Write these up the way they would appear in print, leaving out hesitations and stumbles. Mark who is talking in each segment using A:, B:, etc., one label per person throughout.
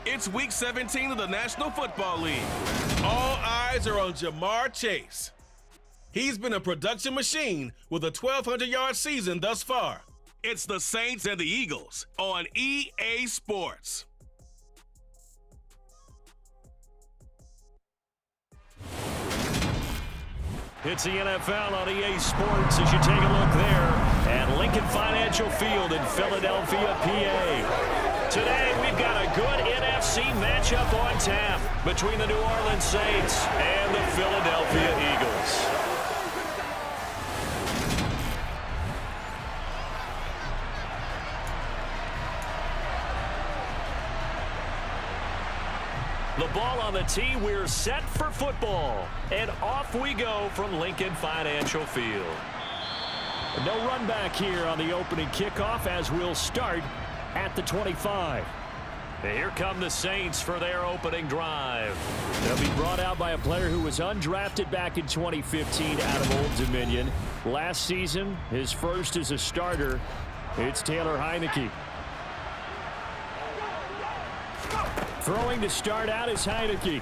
A: It's Week 17 of the National Football League. All eyes are on Jamar Chase. He's been a production machine with a 1,200-yard season thus far. It's the Saints and the Eagles on EA Sports.
B: It's the NFL on EA Sports as you take a look there at Lincoln Financial Field in Philadelphia, PA. Today, we've got a good NFC matchup on tap between the New Orleans Saints and the Philadelphia Eagles. The ball on the tee, we're set for football. And off we go from Lincoln Financial Field. No run back here on the opening kickoff as we'll start at the 25. And here come the Saints for their opening drive. They'll be brought out by a player who was undrafted back in 2015 out of Old Dominion. Last season, his first as a starter, it's Taylor Heineke. Throwing to start out is Heineke.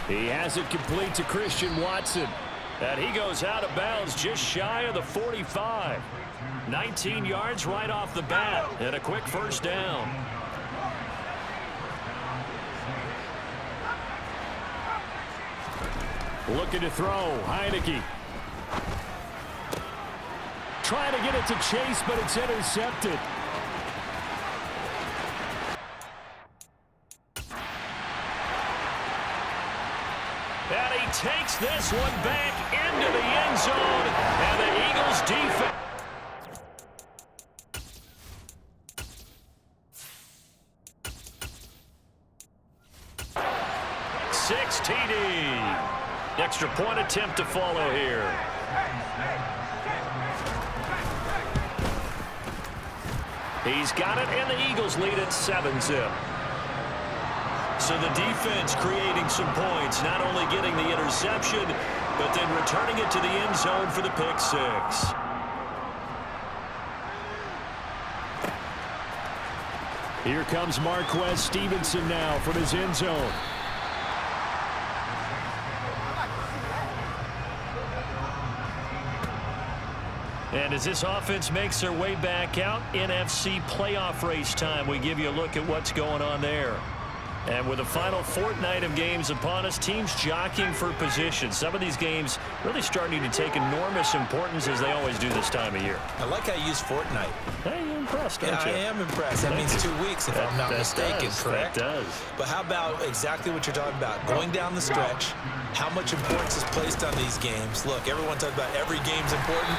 B: He has it complete to Christian Watson. And he goes out of bounds just shy of the 45. 19 yards right off the bat and a quick first down. Looking to throw, Heineke. Trying to get it to Chase, but it's intercepted. And he takes this one back into the end zone, and the Eagles defense. 6 TD. Extra point attempt to follow here. He's got it, and the Eagles lead at 7-zip. So the defense creating some points, not only getting the interception, but then returning it to the end zone for the pick six. Here comes Marquez Stevenson now from his end zone. And as this offense makes their way back out, NFC playoff race time, we give you a look at what's going on there. And with the final fortnight of games upon us, teams jockeying for position. Some of these games really starting to take enormous importance as they always do this time of year.
C: I like how you use fortnight.
B: Hey, you're impressed, aren't you?
C: I am impressed. That means 2 weeks, if I'm not mistaken, correct?
B: That does.
C: But how about exactly what you're talking about? Going down the stretch, how much importance is placed on these games? Look, everyone talks about every game's important.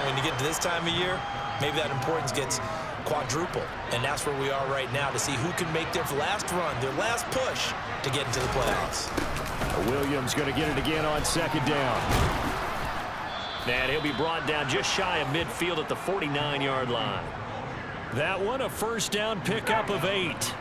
C: When you get to this time of year, maybe that importance gets quadruple, and that's where we are right now to see who can make their last run, their last push to get into the playoffs.
B: Williams going to get it again on second down. And he'll be brought down just shy of midfield at the 49-yard line. That one a first down pickup of 8.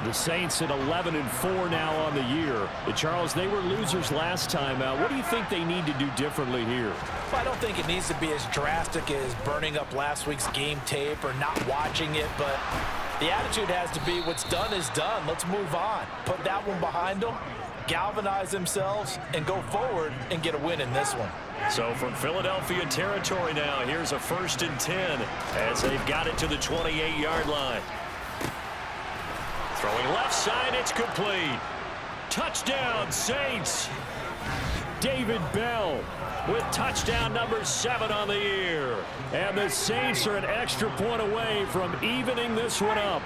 B: The Saints at 11-4 now on the year. Charles, they were losers last time out. What do you think they need to do differently here?
C: Well, I don't think it needs to be as drastic as burning up last week's game tape or not watching it, but the attitude has to be what's done is done. Let's move on. Put that one behind them, galvanize themselves, and go forward and get a win in this one.
B: So from Philadelphia territory now, here's a 1st and 10 as they've got it to the 28-yard line. Throwing left side, it's complete. Touchdown, Saints. David Bell with touchdown number 7 on the year. And the Saints are an extra point away from evening this one up.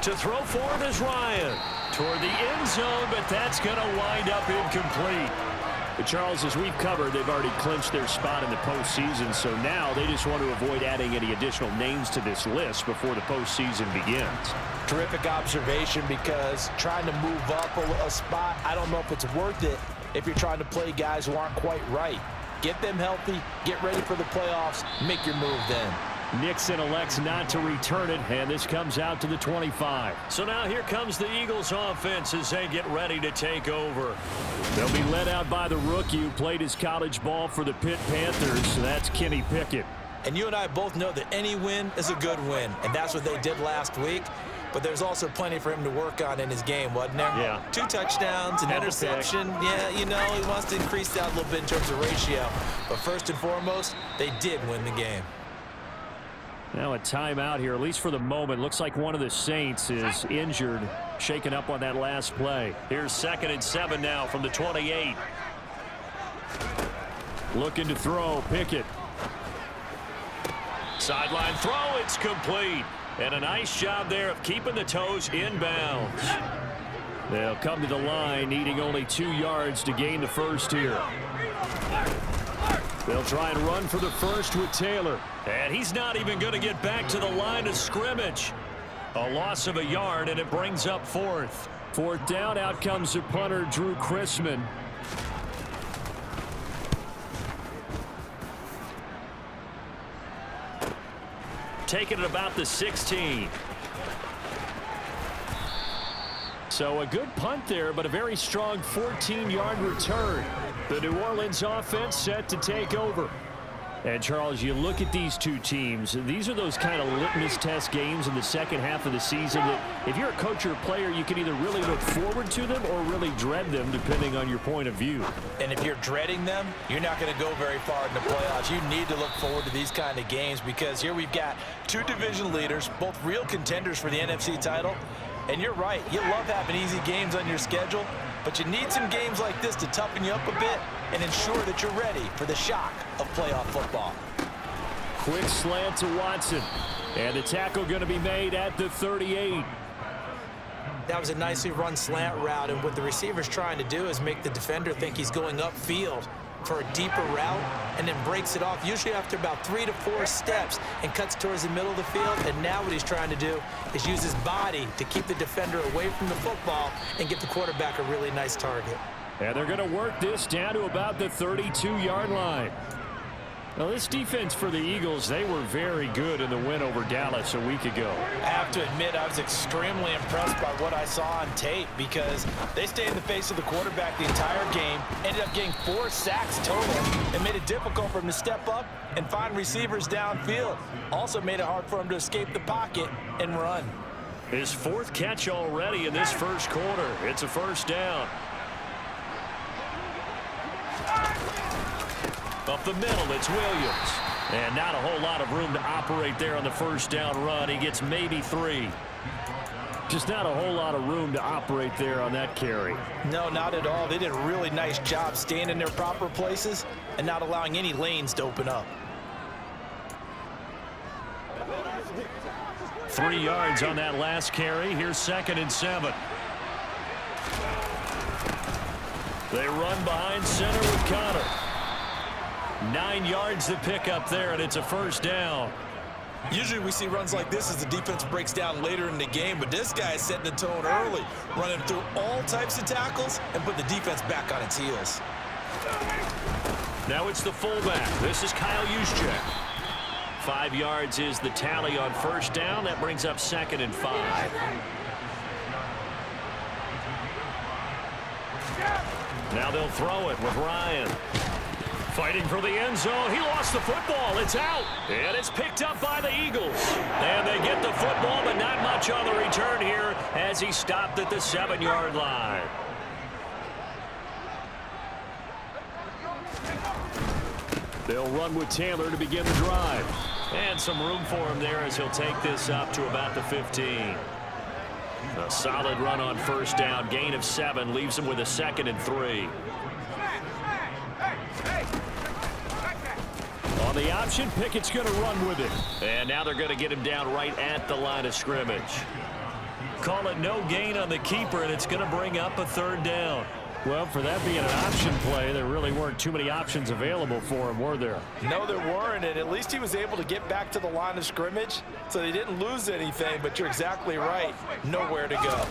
B: To throw forward is Ryan toward the end zone, but that's going to wind up incomplete. But Charles, as we've covered, they've already clinched their spot in the postseason, so now they just want to avoid adding any additional names to this list before the postseason begins.
C: Terrific observation, because trying to move up a spot, I don't know if it's worth it if you're trying to play guys who aren't quite right. Get them healthy, get ready for the playoffs, make your move then.
B: Nixon elects not to return it, and this comes out to the 25. So now here comes the Eagles offense as they get ready to take over. They'll be led out by the rookie who played his college ball for the Pitt Panthers. That's Kenny Pickett.
C: And you and I both know that any win is a good win, and that's what they did last week. But there's also plenty for him to work on in his game, wasn't there?
B: Yeah.
C: 2 touchdowns, an interception. Yeah, you know, he wants to increase that a little bit in terms of ratio. But first and foremost, they did win the game.
B: Now a timeout here, at least for the moment. Looks like one of the Saints is injured, shaken up on that last play. Here's 2nd and 7 now from the 28. Looking to throw, Pickett. Sideline throw, it's complete. And a nice job there of keeping the toes inbounds. They'll come to the line, needing only 2 yards to gain the first here. They'll try and run for the first with Taylor. And he's not even going to get back to the line of scrimmage. A loss of a yard, and it brings up 4th. 4th down, out comes the punter, Drew Chrisman. Taking it about the 16. So a good punt there, but a very strong 14-yard return. The New Orleans offense set to take over. And, Charles, you look at these two teams, these are those kind of litmus test games in the second half of the season that if you're a coach or a player, you can either really look forward to them or really dread them, depending on your point of view.
C: And if you're dreading them, you're not going to go very far in the playoffs. You need to look forward to these kind of games because here we've got 2 division leaders, both real contenders for the NFC title. And you're right, you love having easy games on your schedule, but you need some games like this to toughen you up a bit and ensure that you're ready for the shock of playoff football.
B: Quick slant to Watson. And the tackle going to be made at the 38.
C: That was a nicely run slant route, and what the receiver's trying to do is make the defender think he's going upfield for a deeper route and then breaks it off, usually after about 3 to 4 steps, and cuts towards the middle of the field. And now what he's trying to do is use his body to keep the defender away from the football and get the quarterback a really nice target.
B: And they're going to work this down to about the 32-yard line. Now, this defense for the Eagles, they were very good in the win over Dallas a week ago.
C: I have to admit, I was extremely impressed by what I saw on tape because they stayed in the face of the quarterback the entire game, ended up getting 4 sacks total, and made it difficult for him to step up and find receivers downfield. Also made it hard for him to escape the pocket and run.
B: His 4th catch already in this first quarter. It's a first down. Up the middle, it's Williams. And not a whole lot of room to operate there on the first down run. He gets maybe 3. Just not a whole lot of room to operate there on that carry.
C: No, not at all. They did a really nice job staying in their proper places and not allowing any lanes to open up.
B: 3 yards on that last carry. Here's 2nd and 7. They run behind center with Connor. 9 yards to pick up there, and it's a first down.
C: Usually we see runs like this as the defense breaks down later in the game, but this guy is setting the tone early, running through all types of tackles and put the defense back on its heels.
B: Now it's the fullback. This is Kyle Juszczyk. 5 yards is the tally on first down. That brings up 2nd and 5. Now they'll throw it with Ryan. Fighting for the end zone. He lost the football. It's out. And it's picked up by the Eagles. And they get the football, but not much on the return here as he stopped at the 7-yard line. They'll run with Taylor to begin the drive. And some room for him there as he'll take this up to about the 15. A solid run on first down. Gain of 7 leaves him with a 2nd and 3. On the option, Pickett's going to run with it. And now they're going to get him down right at the line of scrimmage. Call it no gain on the keeper, and it's going to bring up a 3rd down. Well, for that being an option play, there really weren't too many options available for him, were there?
C: No, there weren't, and at least he was able to get back to the line of scrimmage, so they didn't lose anything, but you're exactly right. Nowhere to go.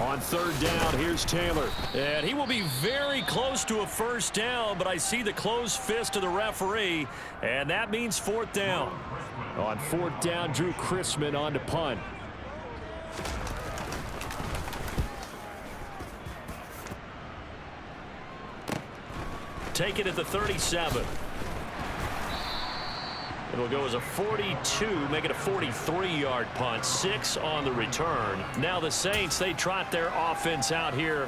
B: On 3rd down, here's Taylor. And he will be very close to a first down, but I see the closed fist of the referee, and that means 4th down. On 4th down, Drew Chrisman on to punt. Take it at the 37. It'll go as a 42, make it a 43-yard punt, 6 on the return. Now the Saints, they trot their offense out here,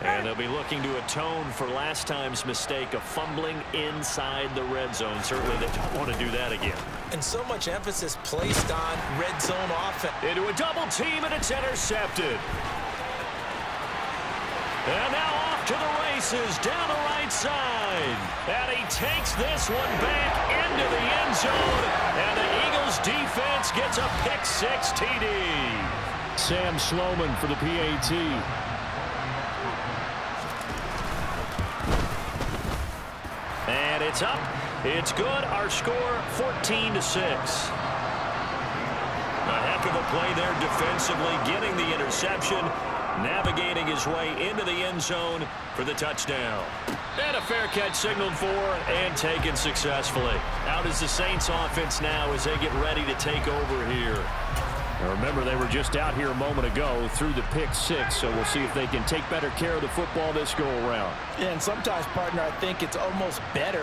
B: and they'll be looking to atone for last time's mistake of fumbling inside the red zone. Certainly they don't want to do that again.
C: And so much emphasis placed on red zone offense.
B: Into a double team, and it's intercepted. And now off to the races down the right side. And he takes this one back into the end zone. And the Eagles defense gets a pick-6 TD. Sam Sloman for the PAT. And it's up. It's good. Our score 14-6. A heck of a play there defensively, getting the interception, navigating his way into the end zone for the touchdown. And a fair catch signaled for and taken successfully. Out is the Saints offense now as they get ready to take over here. Now remember, they were just out here a moment ago through the pick-6, so we'll see if they can take better care of the football this go-around.
D: Yeah, and sometimes, partner, I think it's almost better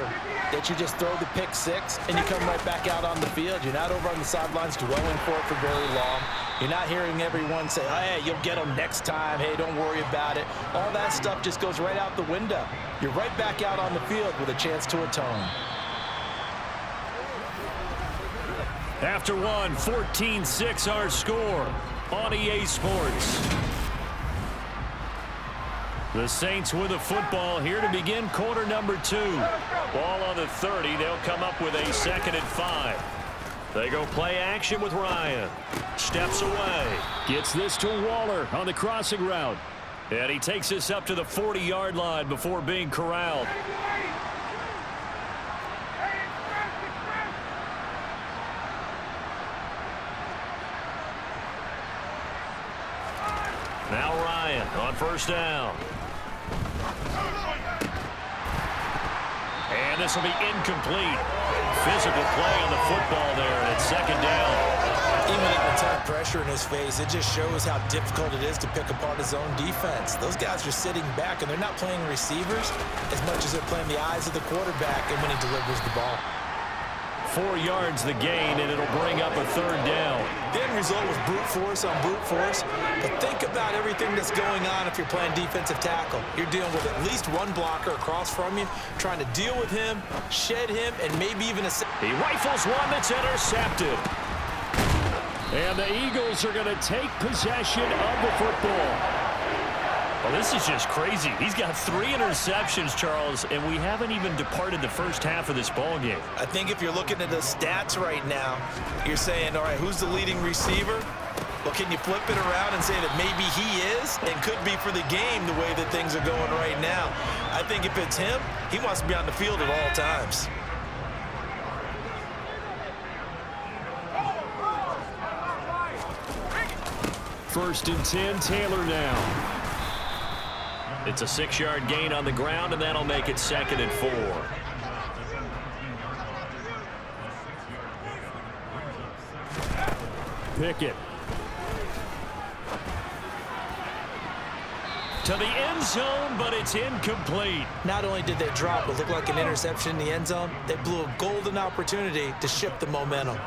D: that you just throw the pick-6 and you come right back out on the field. You're not over on the sidelines dwelling for it for very long. You're not hearing everyone say, oh, hey, you'll get them next time. Hey, don't worry about it. All that stuff just goes right out the window. You're right back out on the field with a chance to atone.
B: After one, 14-6 our score on EA Sports. The Saints with the football here to begin quarter number 2. Ball on the 30. They'll come up with a 2nd and 5. They go play action with Ryan. Steps away. Gets this to Waller on the crossing route. And he takes this up to the 40-yard line before being corralled. Now Ryan on first down. And this will be incomplete. Physical play on the football there, and it's 2nd down.
C: Even with the tough pressure in his face, it just shows how difficult it is to pick apart his own defense. Those guys are sitting back, and they're not playing receivers as much as they're playing the eyes of the quarterback and when he delivers the ball.
B: 4 yards the gain, and it'll bring up a 3rd down.
C: The end result was brute force on brute force. But think about everything that's going on if you're playing defensive tackle. You're dealing with at least one blocker across from you, trying to deal with him, shed him, and maybe even a...
B: He rifles one that's intercepted. And the Eagles are going to take possession of the football. Well, this is just crazy. He's got 3 interceptions, Charles, and we haven't even departed the first half of this ball game.
C: I think if you're looking at the stats right now, you're saying, all right, who's the leading receiver? Well, can you flip it around and say that maybe he is and could be for the game the way that things are going right now? I think if it's him, he wants to be on the field at all times.
B: First and 10, Taylor now. It's a 6-yard gain on the ground, and that'll make it 2nd and 4. Pickett. To the end zone, but it's incomplete.
C: Not only did they drop what looked like an interception in the end zone, they blew a golden opportunity to shift the momentum.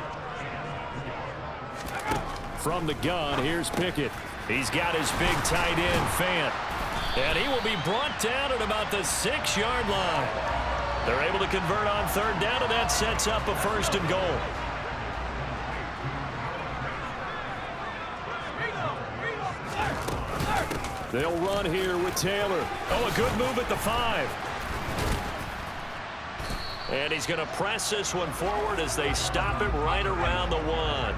B: From the gun, here's Pickett. He's got his big tight end, Fant. And he will be brought down at about the 6-yard line. They're able to convert on 3rd down, and that sets up a 1st and goal. They'll run here with Taylor. Oh, a good move at the 5. And he's going to press this one forward as they stop him right around the 1.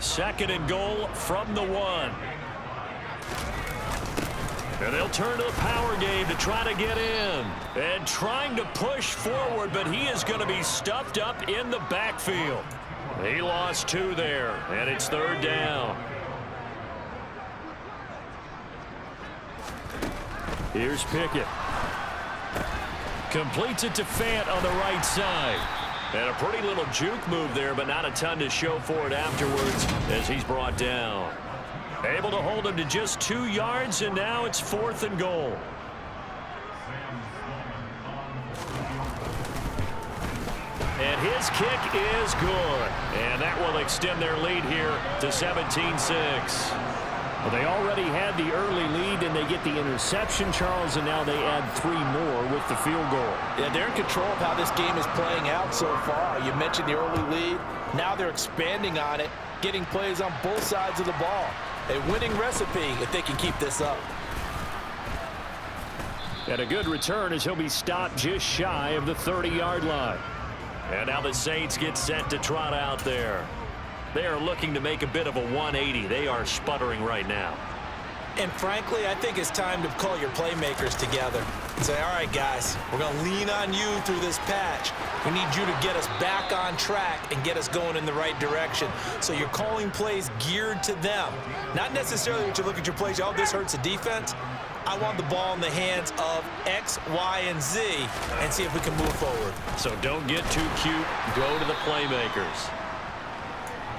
B: 2nd and goal from the 1. And they'll turn to the power game to try to get in. And trying to push forward, but he is going to be stuffed up in the backfield. He lost 2 there, and it's 3rd down. Here's Pickett. Completes it to Fant on the right side. And a pretty little juke move there, but not a ton to show for it afterwards as he's brought down. Able to hold him to just 2 yards, and now it's 4th and goal. And his kick is good. And that will extend their lead here to 17-6.
E: Well, they already had the early lead, and they get the interception, Charles, and now they add 3 more with the field goal.
D: Yeah, they're in control of how this game is playing out so far. You mentioned the early lead. Now they're expanding on it, getting plays on both sides of the ball. A winning recipe if they can keep this up.
E: And a good return as he'll be stopped just shy of the 30-yard line.
B: And now the Saints get set to trot out there. They are looking to make a bit of a 180. They are sputtering right now.
C: And frankly, I think it's time to call your playmakers together and say, all right, guys, we're going to lean on you through this patch. We need you to get us back on track and get us going in the right direction. So you're calling plays geared to them. Not necessarily that you look at your plays, oh, this hurts the defense. I want the ball in the hands of X, Y, and Z and see if we can move forward.
B: So don't get too cute. Go to the playmakers.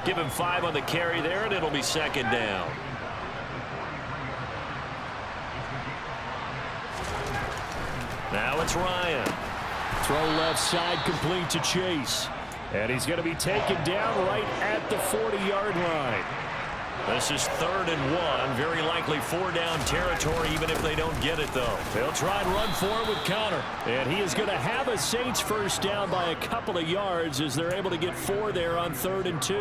B: Give him 5 on the carry there, and it'll be second down. Now it's Ryan.
E: Throw left side complete to Chase. And he's going to be taken down right at the 40-yard line.
B: This is 3rd and 1. Very likely 4-down territory, even if they don't get it, though.
E: They'll try and run for it with Connor. And he is going to have a Saints first down by a couple of yards as they're able to get 4 there on 3rd and 2.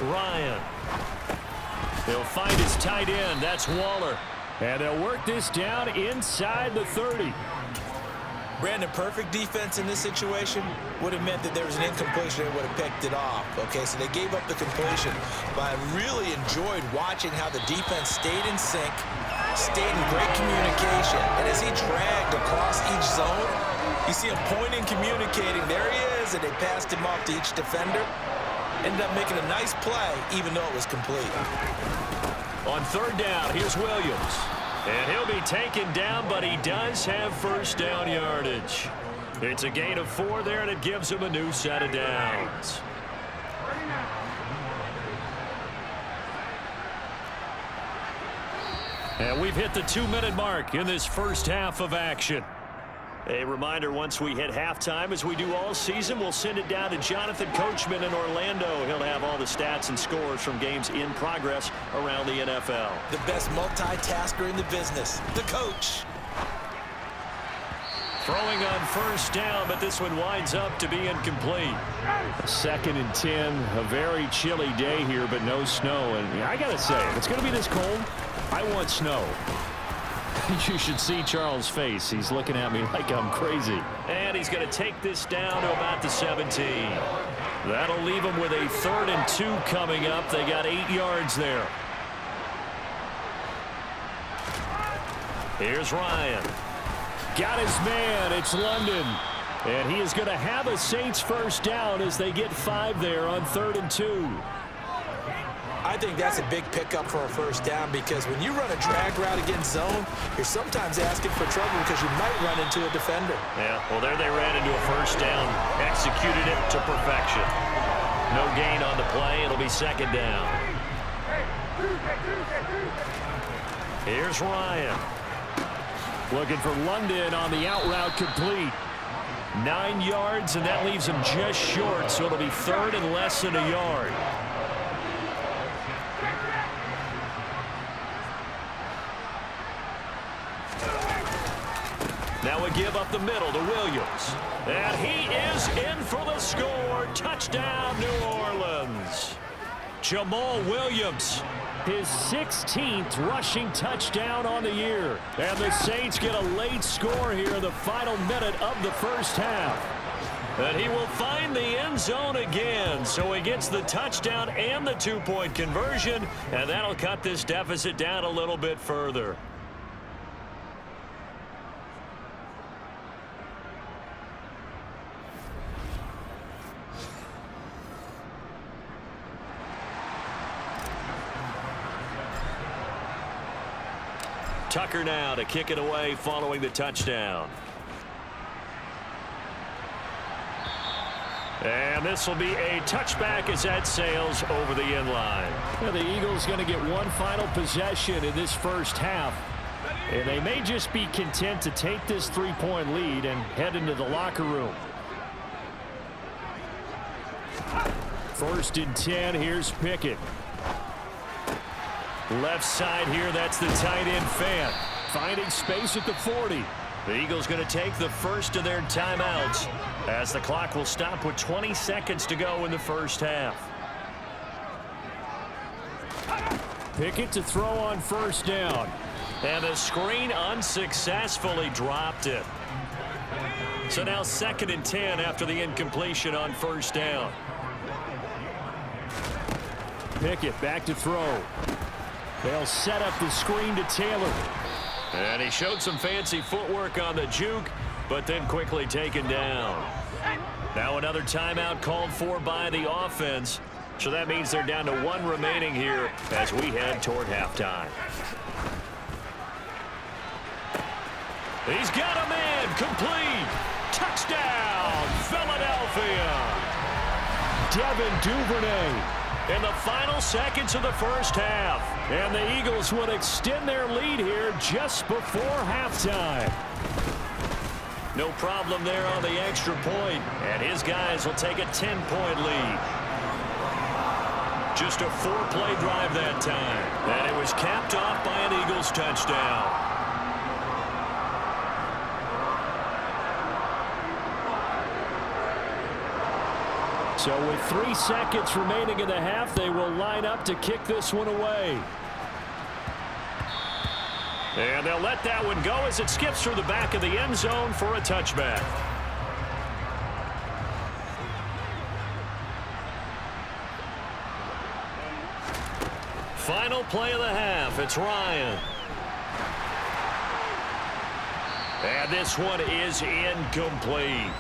B: Ryan. He'll find his tight end. That's Waller.
E: And they'll work this down inside the 30.
C: Brandon, perfect defense in this situation would have meant that there was an incompletion and would have picked it off. Okay, so they gave up the completion. But I really enjoyed watching how the defense stayed in sync, stayed in great communication. And as he dragged across each zone, you see him pointing, communicating. There he is, and they passed him off to each defender. Ended up making a nice play, even though it was complete.
B: On 3rd down, here's Williams. And he'll be taken down, but he does have first down yardage. It's a gain of 4 there, and it gives him a new set of downs.
E: And we've hit the 2-minute mark in this first half of action.
B: A reminder, once we hit halftime, as we do all season, we'll send it down to Jonathan Coachman in Orlando. He'll have all the stats and scores from games in progress around the NFL.
C: The best multitasker in the business, the coach.
B: Throwing on first down, but this one winds up to be incomplete.
E: 2nd and 10, a very chilly day here, but no snow. And I got to say, if it's going to be this cold, I want snow. You should see Charles' face. He's looking at me like I'm crazy.
B: And he's going to take this down to about the 17. That'll leave him with a 3rd and 2 coming up. They got 8 yards there. Here's Ryan.
E: Got his man. It's London. And he is going to have a Saints first down as they get 5 there on 3rd and 2.
C: I think that's a big pickup for a first down because when you run a drag route against zone, you're sometimes asking for trouble because you might run into a defender.
B: Yeah, well, there they ran into a first down, executed it to perfection. No gain on the play. It'll be 2nd down. Here's Ryan.
E: Looking for London on the out route complete. 9 yards, and that leaves him just short, so it'll be 3rd and less than a yard.
B: Now we give up the middle to Williams. And he is in for the score. Touchdown, New Orleans.
E: Jamal Williams, his 16th rushing touchdown on the year. And the Saints get a late score here in the final minute of the first half.
B: And he will find the end zone again. So he gets the touchdown and the 2-point conversion. And that'll cut this deficit down a little bit further. Tucker now to kick it away following the touchdown. And this will be a touchback as that sails over the end line.
E: Yeah, the Eagles going to get one final possession in this first half. And they may just be content to take this 3-point lead and head into the locker room. 1st and 10. Here's Pickett. Left side here, that's the tight end Fant. Finding space at the 40. The Eagles going to take the first of their timeouts as the clock will stop with 20 seconds to go in the first half. Pickett to throw on 1st down. And the screen unsuccessfully dropped it. So now 2nd and 10 after the incompletion on 1st down. Pickett back to throw. They'll set up the screen to Taylor. And he showed some fancy footwork on the juke, but then quickly taken down. Now another timeout called for by the offense. So that means they're down to 1 remaining here as we head toward halftime. He's got a man complete. Touchdown, Philadelphia. Devin Duvernay in the final seconds of the first half. And the Eagles would extend their lead here just before halftime. No problem there on the extra point. And his guys will take a 10-point lead. Just a 4-play drive that time. And it was capped off by an Eagles touchdown. So with 3 seconds remaining in the half, they will line up to kick this one away. And they'll let that one go as it skips through the back of the end zone for a touchback. Final play of the half. It's Ryan. And this one is incomplete.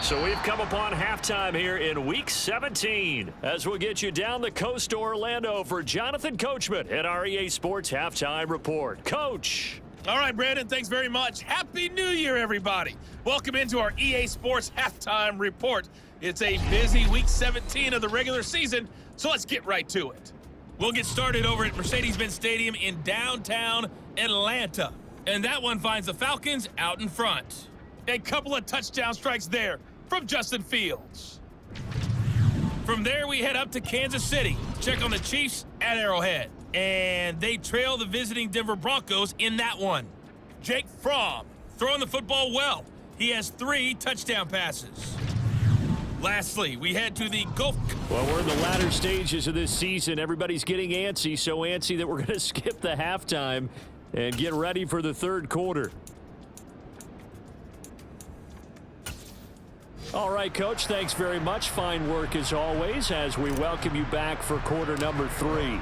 E: So we've come upon halftime here in Week 17 as we'll get you down the coast to Orlando for Jonathan Coachman at our EA Sports Halftime Report. Coach.
F: All right, Brandon, thanks very much. Happy New Year, everybody. Welcome into our EA Sports Halftime Report. It's a busy Week 17 of the regular season, so let's get right to it. We'll get started over at Mercedes-Benz Stadium in downtown Atlanta. And that one finds the Falcons out in front. A couple of touchdown strikes there from Justin Fields. From there, we head up to Kansas City. Check on the Chiefs at Arrowhead. And they trail the visiting Denver Broncos in that one. Jake Fromm throwing the football well. He has 3 touchdown passes. Lastly, we head to the Gulf.
E: Well, we're in the latter stages of this season. Everybody's getting antsy, so antsy that we're going to skip the halftime and get ready for the 3rd quarter. All right, Coach, thanks very much. Fine work as always as we welcome you back for quarter number 3.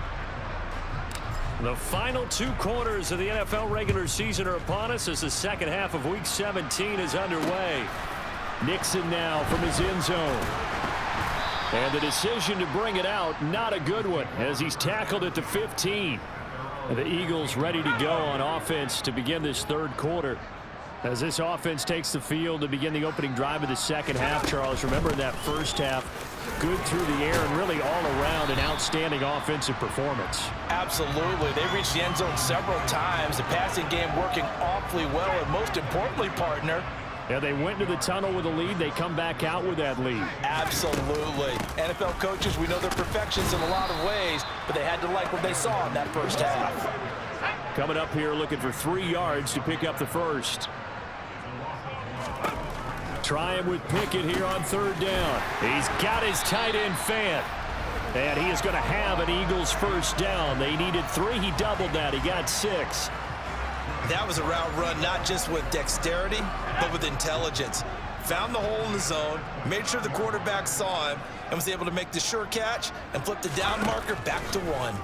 E: The final 2 quarters of the NFL regular season are upon us as the second half of Week 17 is underway. Nixon now from his end zone. And the decision to bring it out, not a good one, as he's tackled at the 15. And the Eagles ready to go on offense to begin this 3rd quarter. As this offense takes the field to begin the opening drive of the second half, Charles, remember in that first half, good through the air and really all around an outstanding offensive performance.
D: Absolutely. They reached the end zone several times. The passing game working awfully well, and most importantly, partner,
E: yeah, they went into the tunnel with a lead. They come back out with that lead.
D: Absolutely. NFL coaches, we know they're perfections in a lot of ways, but they had to like what they saw in that first half.
E: Coming up here looking for 3 yards to pick up the first. Trying with Pickett here on 3rd down. He's got his tight end Fant. And he is going to have an Eagles first down. They needed 3. He doubled that. He got 6.
C: That was a route run not just with dexterity, but with intelligence. Found the hole in the zone, made sure the quarterback saw him, and was able to make the sure catch and flip the down marker back to 1.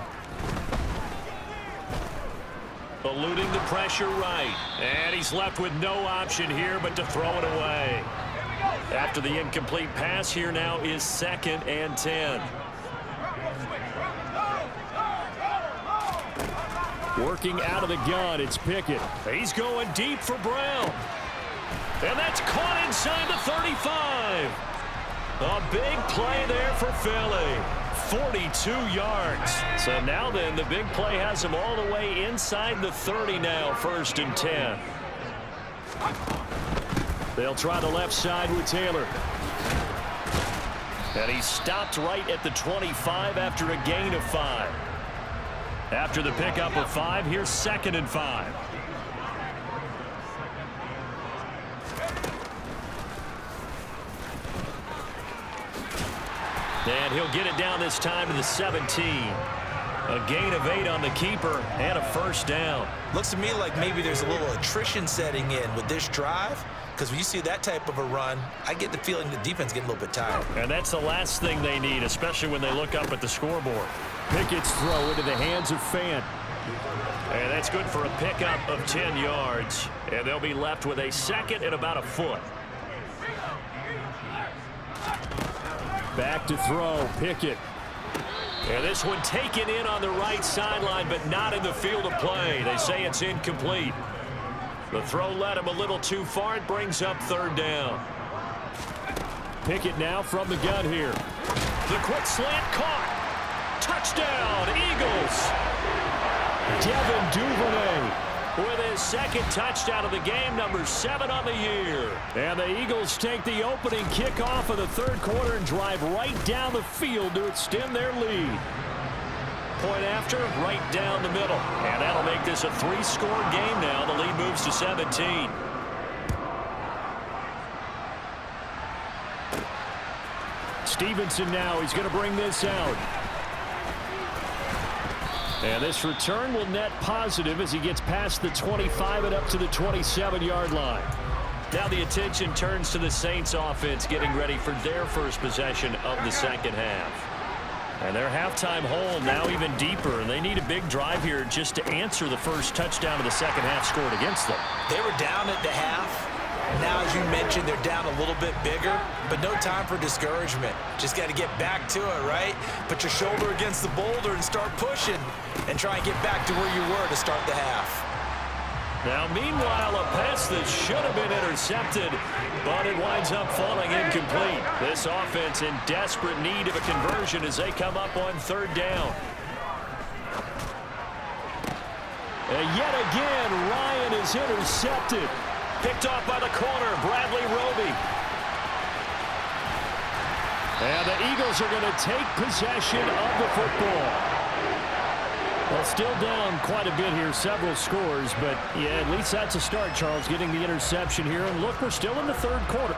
B: Eluding the pressure right. And he's left with no option here but to throw it away. After the incomplete pass, here now is 2nd and 10.
E: Working out of the gun, it's Pickett.
B: He's going deep for Brown. And that's caught inside the 35. A big play there for Philly. 42 yards. So now then, the big play has him all the way inside the 30 now, 1st and 10. They'll try the left side with Taylor. And he stopped right at the 25 after a gain of 5. After the pickup of 5, here's 2nd and 5. And he'll get it down this time to the 17. A gain of 8 on the keeper and a 1st down.
C: Looks to me like maybe there's a little attrition setting in with this drive, because when you see that type of a run, I get the feeling the defense getting a little bit tired.
B: And that's the last thing they need, especially when they look up at the scoreboard.
E: Pickett's throw into the hands of Fant.
B: And that's good for a pickup of 10 yards. And they'll be left with a 2nd and about a foot.
E: Back to throw, Pickett.
B: And this one taken in on the right sideline, but not in the field of play. They say it's incomplete. The throw led him a little too far. It brings up 3rd down.
E: Pickett now from the gun here.
B: The quick slant caught. Touchdown, Eagles.
E: Devin Duvernay
B: with his 2nd touchdown of the game, number 7 on the year.
E: And the Eagles take the opening kickoff of the 3rd quarter and drive right down the field to extend their lead.
B: Point after, right down the middle. And that'll make this a 3-score game now. The lead moves to 17.
E: Stevenson now, he's going to bring this out. And this return will net positive as he gets past the 25 and up to the 27-yard line.
B: Now the attention turns to the Saints offense getting ready for their first possession of the 2nd half. And their halftime hole now even deeper, and they need a big drive here just to answer the first touchdown of the 2nd half scored against them.
C: They were down at the half. Now, as you mentioned, they're down a little bit bigger, but no time for discouragement. Just got to get back to it, right? Put your shoulder against the boulder and start pushing and try and get back to where you were to start the half.
B: Now, meanwhile, a pass that should have been intercepted, but it winds up falling incomplete. This offense in desperate need of a conversion as they come up on 3rd down.
E: And yet again, Ryan is intercepted.
B: Picked off by the corner, Bradley Roby.
E: And the Eagles are going to take possession of the football. Well, still down quite a bit here, several scores, but yeah, at least that's a start, Charles, getting the interception here. And look, we're still in the 3rd quarter.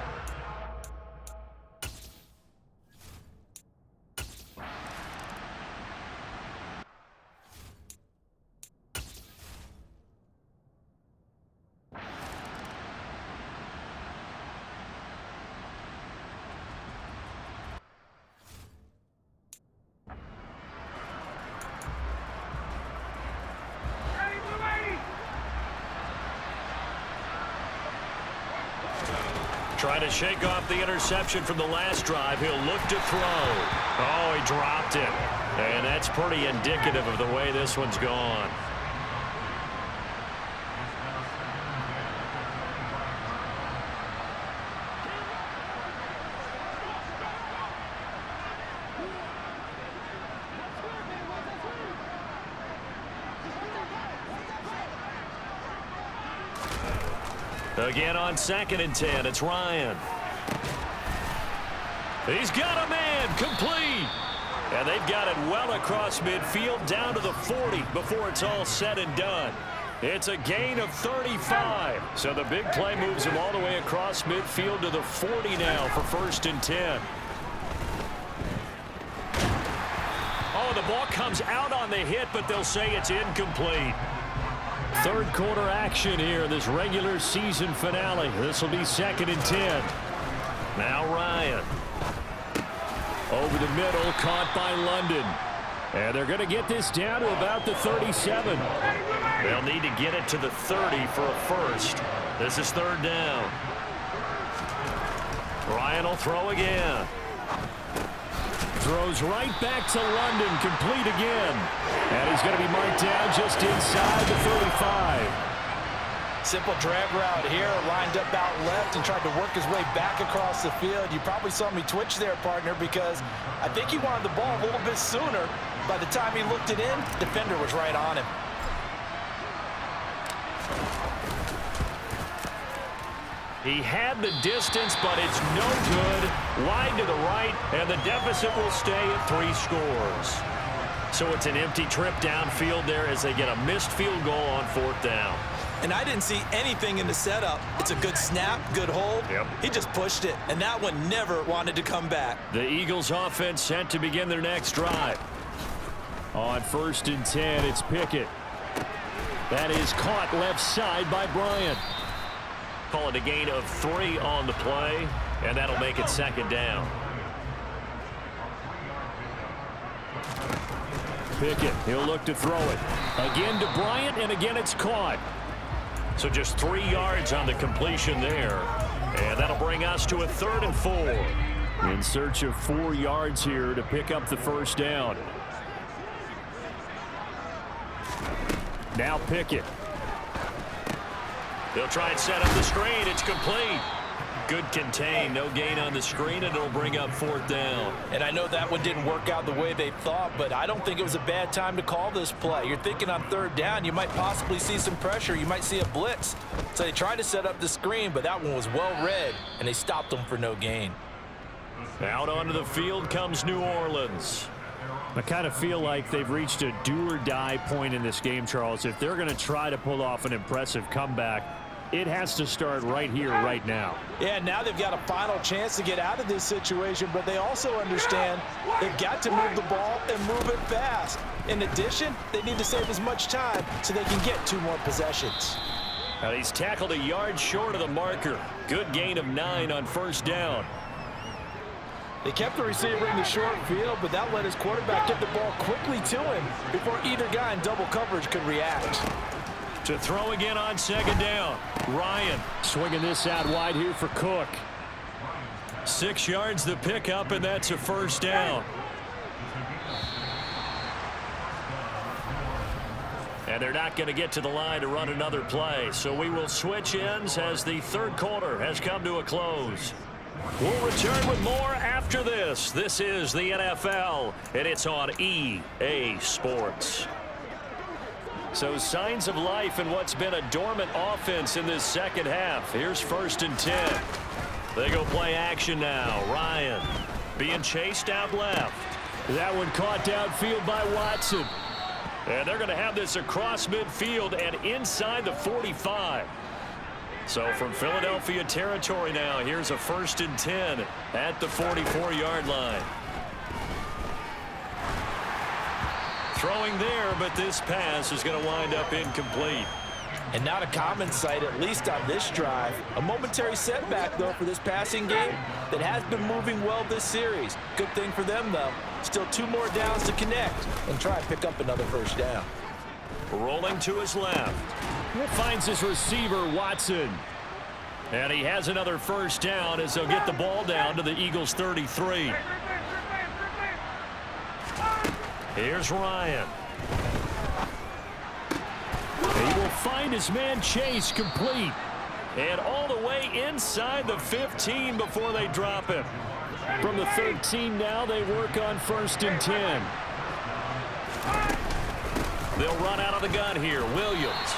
B: Trying to shake off the interception from the last drive. He'll look to throw. Oh, he dropped it. And that's pretty indicative of the way this one's gone. Again on 2nd and 10, it's Ryan. He's got a man, complete. And they've got it well across midfield down to the 40 before it's all said and done. It's a gain of 35. So the big play moves him all the way across midfield to the 40 now for 1st and 10. Oh, the ball comes out on the hit, but they'll say it's incomplete.
E: 3rd quarter action here, this regular season finale. This will be 2nd and 10.
B: Now Ryan.
E: Over the middle, caught by London. And they're going to get this down to about the 37.
B: They'll need to get it to the 30 for a first. This is 3rd down. Ryan will throw again.
E: Throws right back to London, complete again. And he's going to be marked down just inside the 35.
D: Simple drag route here, lined up out left and tried to work his way back across the field. You probably saw me twitch there, partner, because I think he wanted the ball a little bit sooner. By the time he looked it in, the defender was right on him.
B: He had the distance, but it's no good. Wide to the right, and the deficit will stay at 3 scores. So it's an empty trip downfield there as they get a missed field goal on 4th down.
C: And I didn't see anything in the setup. It's a good snap, good hold.
B: Yep.
C: He just pushed it, and that one never wanted to come back.
B: The Eagles offense set to begin their next drive.
E: On 1st and 10, it's Pickett. That is caught left side by Bryant.
B: Call it a gain of 3 on the play, and that'll make it 2nd down.
E: Pickett, he'll look to throw it. Again to Bryant, and again it's caught.
B: So just 3 yards on the completion there, and that'll bring us to a 3rd and 4.
E: In search of 4 yards here to pick up the 1st down. Now Pickett.
B: They'll try and set up the screen. It's complete. Good contain. No gain on the screen, and it'll bring up 4th down.
D: And I know that one didn't work out the way they thought, but I don't think it was a bad time to call this play. You're thinking on 3rd down, you might possibly see some pressure. You might see a blitz. So they tried to set up the screen, but that one was well read, and they stopped them for no gain.
B: Out onto the field comes New Orleans.
E: I kind of feel like they've reached a do-or-die point in this game, Charles. If they're going to try to pull off an impressive comeback, it has to start right here, right now.
D: Yeah, now they've got a final chance to get out of this situation, but they also understand they've got to move the ball and move it fast. In addition, they need to save as much time so they can get 2 more possessions.
B: Now he's tackled a yard short of the marker. Good gain of 9 on 1st down.
D: They kept the receiver in the short field, but that let his quarterback get the ball quickly to him before either guy in double coverage could react.
B: To throw again on 2nd down. Ryan
E: swinging this out wide here for Cook.
B: 6 yards the pickup, and that's a 1st down. And they're not going to get to the line to run another play, so we will switch ends as the 3rd quarter has come to a close. We'll return with more after this. This is the NFL, and it's on EA Sports. So signs of life in what's been a dormant offense in this 2nd half. Here's 1st and 10. They go play action now. Ryan being chased out left.
E: That one caught downfield by Watson.
B: And they're going to have this across midfield and inside the 45. So from Philadelphia territory now, here's a 1st and 10 at the 44-yard line. Throwing there, but this pass is going to wind up incomplete.
D: And not a common sight, at least on this drive. A momentary setback, though, for this passing game that has been moving well this series. Good thing for them, though. Still 2 more downs to connect and try and pick up another 1st down.
B: Rolling to his left.
E: Finds his receiver, Watson.
B: And he has another 1st down as they'll get the ball down to the Eagles' 33. Here's Ryan.
E: He will find his man Chase complete.
B: And all the way inside the 15 before they drop him.
E: From the 13 now, they work on 1st and 10.
B: They'll run out of the gun here. Williams.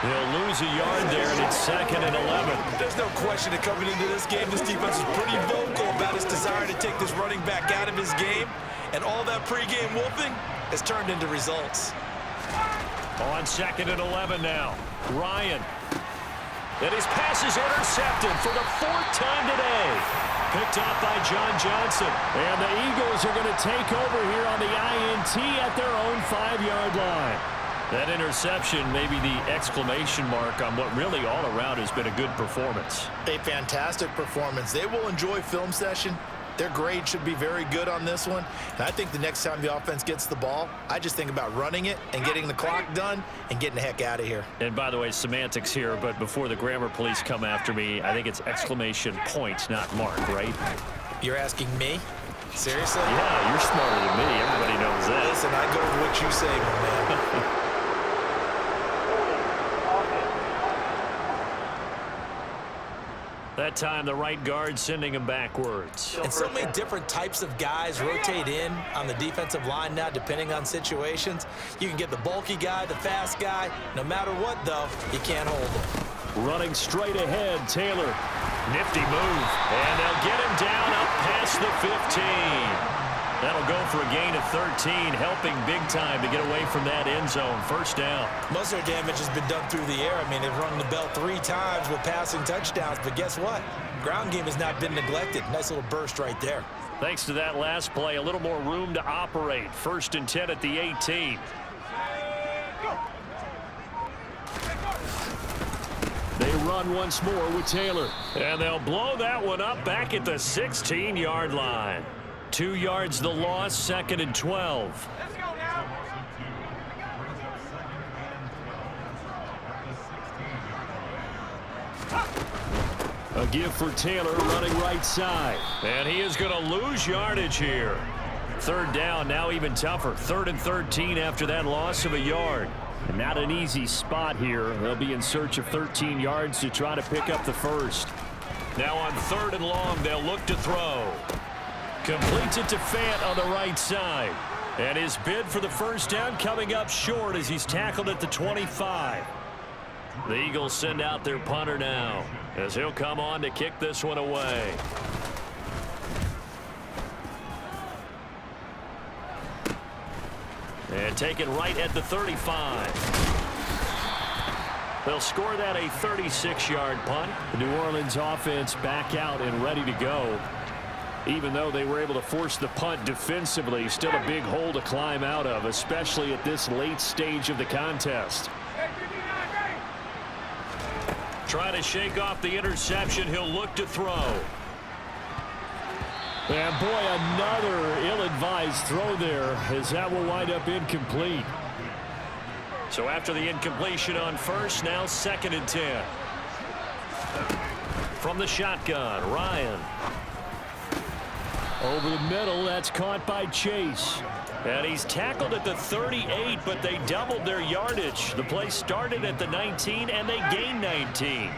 B: He'll lose a yard there, and it's 2nd and 11.
C: There's no question that coming into this game, this defense is pretty vocal about his desire to take this running back out of his game. And all that pregame wolfing has turned into results.
B: On 2nd and 11 now. Ryan. And his pass is intercepted for the 4th time today. Picked up by John Johnson.
E: And the Eagles are going to take over here on the INT at their own 5-yard line.
B: That interception may be the exclamation mark on what really all around has been a good performance.
D: A fantastic performance. They will enjoy film session. Their grade should be very good on this one. And I think the next time the offense gets the ball, I just think about running it and getting the clock done and getting the heck out of here.
B: And by the way, semantics here, but before the grammar police come after me, I think it's exclamation point, not mark, right?
D: You're asking me? Seriously?
B: Yeah, you're smarter than me. Everybody knows that.
D: Listen, I go with what you say, my man.
B: That time the right guard sending him backwards.
C: And so many different types of guys rotate in on the defensive line now, depending on situations. You can get the bulky guy, the fast guy. No matter what, though, you can't hold him.
E: Running straight ahead, Taylor.
B: Nifty move. And they'll get him down up past the 15. That'll go for a gain of 13, helping big time to get away from that end zone. First down.
C: Most of their damage has been done through the air. I mean, they've rung the bell 3 times with passing touchdowns, but guess what? Ground game has not been neglected. Nice little burst right there.
B: Thanks to that last play, a little more room to operate. 1st and 10 at the 18.
E: They run once more with Taylor.
B: And they'll blow that one up back at the 16-yard line. 2 yards the loss, 2nd and 12.
G: Let's go now.
E: A give for Taylor running right side.
B: And he is going to lose yardage here. 3rd down, now even tougher. 3rd and 13 after that loss of a yard.
E: And not an easy spot here. They'll be in search of 13 yards to try to pick up the first.
B: Now on 3rd and long, they'll look to throw. Completes it to Fant on the right side. And his bid for the first down coming up short as he's tackled at the 25. The Eagles send out their punter now as he'll come on to kick this one away. And taken right at the 35. They'll score that a 36-yard punt.
E: The New Orleans offense back out and ready to go. Even though they were able to force the punt defensively, still a big hole to climb out of, especially at this late stage of the contest.
B: Trying to shake off the interception. He'll look to throw.
E: And boy, another ill-advised throw there, as that will wind up incomplete.
B: So after the incompletion on first, now 2nd and 10. From the shotgun, Ryan.
E: Over the middle, that's caught by Chase.
B: And he's tackled at the 38, but they doubled their yardage. The play started at the 19, and they gained 19.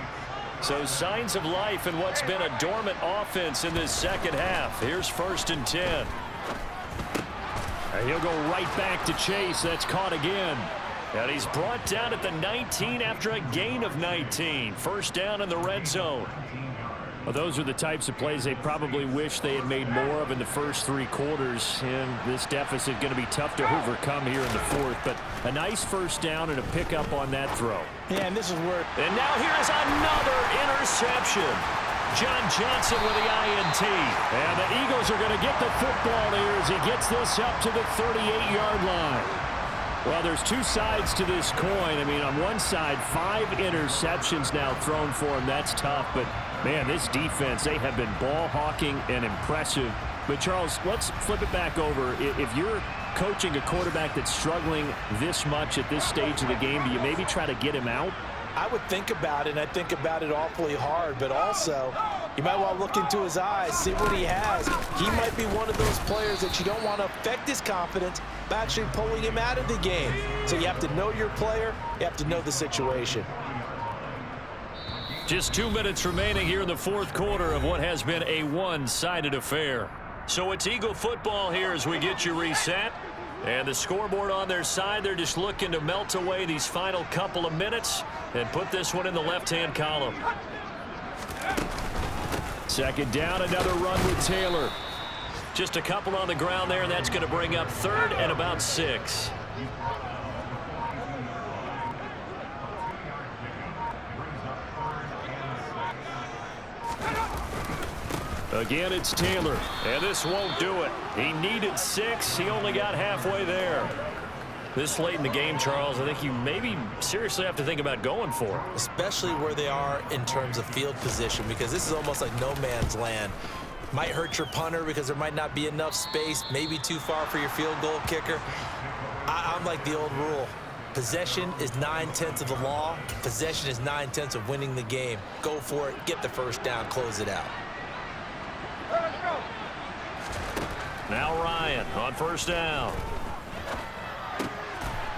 B: So signs of life in what's been a dormant offense in this second half. Here's 1st and 10.
E: And he'll go right back to Chase. That's caught again.
B: And he's brought down at the 19 after a gain of 19. First down in the red zone.
E: Well, those are the types of plays they probably wish they had made more of in the first 3 quarters. And this deficit going to be tough to overcome here in the 4th. But a nice first down and a pickup on that throw.
D: Yeah, and this is where...
B: And now here's another interception. John Johnson with the INT.
E: And the Eagles are going to get the football here as he gets this up to the 38-yard line. Well, there's 2 sides to this coin. I mean, on one side, 5 interceptions now thrown for him. That's tough, but man, this defense, they have been ball hawking and impressive. But Charles, let's flip it back over. If you're coaching a quarterback that's struggling this much at this stage of the game, do you maybe try to get him out?
D: I would think about it, and I think about it awfully hard, but also you might want to look into his eyes, see what he has. He might be one of those players that you don't want to affect his confidence by actually pulling him out of the game. So you have to know your player, you have to know the situation.
B: Just 2 minutes remaining here in the 4th quarter of what has been a one-sided affair. So it's Eagle football here as we get you reset. And the scoreboard on their side, they're just looking to melt away these final couple of minutes and put this one in the left-hand column.
E: 2nd down, another run with Taylor.
B: Just a couple on the ground there, and that's going to bring up 3rd and about 6.
E: Again, it's Taylor.
B: And this won't do it. He needed 6. He only got halfway there. This late in the game, Charles, I think you maybe seriously have to think about going for it.
C: Especially where they are in terms of field position, because this is almost like no man's land. Might hurt your punter because there might not be enough space, maybe too far for your field goal kicker. I'm like the old rule. Possession is 9/10 of the law. Possession is 9/10 of winning the game. Go for it, get the first down, close it out.
B: Now Ryan on first down.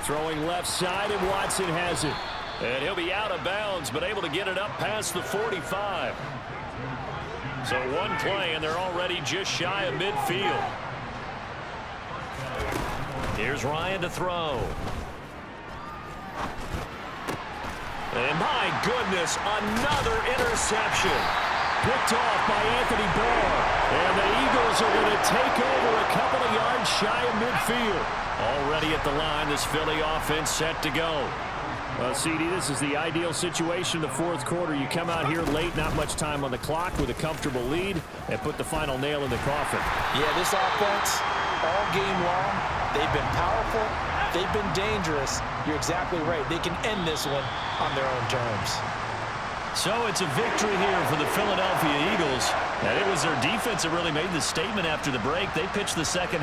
E: Throwing left side, and Watson has it.
B: And he'll be out of bounds, but able to get it up past the 45. So one play, and they're already just shy of midfield. Here's Ryan to throw. And my goodness, another interception. Picked off by Anthony Barr. And the Eagles are going to take over a couple of yards shy of midfield. Already at the line, this Philly offense set to go.
E: Well, CD, this is the ideal situation in the fourth quarter. You come out here late, not much time on the clock, with a comfortable lead, and put the final nail in the coffin.
D: Yeah, this offense, all game long, they've been powerful, they've been dangerous. You're exactly right. They can end this one on their own terms.
B: So it's a victory here for the Philadelphia Eagles. And it was their defense that really made the statement after the break. They pitched the second